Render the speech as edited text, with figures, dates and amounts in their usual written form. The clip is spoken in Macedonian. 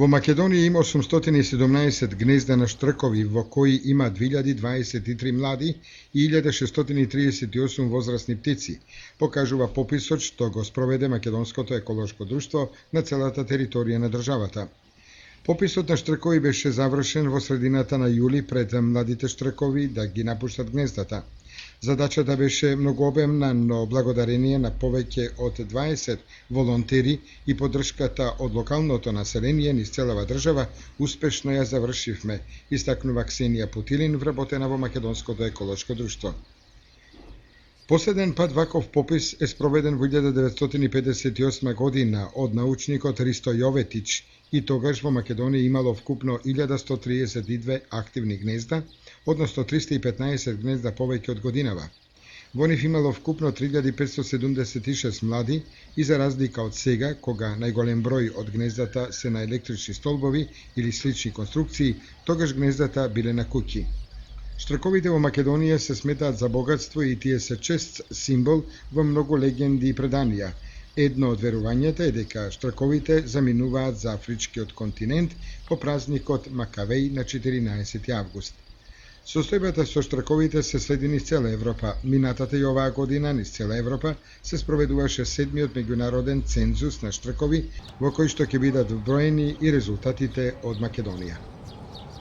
Во Македонија има 817 гнезда на штркови, во кои има 2023 млади и 1638 возрастни птици, покажува пописот што го спроведе Македонското еколошко друштво на целата територија на државата. Пописот на штркови беше завршен во средината на јули пред младите штркови да ги напуштат гнездата. Задачата беше многу обемна, но благодарение на повеќе од 20 волонтери и поддршката од локалното население низ целава држава, успешно ја завршивме, истакнува Ксенија Путилин, вработена во Македонското еколошко друштво. Последен пат ваков попис е спроведен во 1958 година од научникот Ристо Јоветич и тогаш во Македонија имало вкупно 1132 активни гнезда, односно 315 гнезда повеќе од годинава. Во нив имало вкупно 3576 млади и за разлика од сега, кога најголем број од гнездата се на електрични столбови или слични конструкции, тогаш гнездата биле на куќи. Штрковите во Македонија се сметаат за богатство и тие се чест символ во многу легенди и преданија. Едно од верувањата е дека штрковите заминуваат за афричкиот континент по празникот Макавеј на 14 август. Состојбата со штрковите се следи низ цела Европа. Минатата и оваа година низ цела Европа се спроведуваше 7-миот меѓународен цензус на штркови, во кој што ќе бидат вброени и резултатите од Македонија.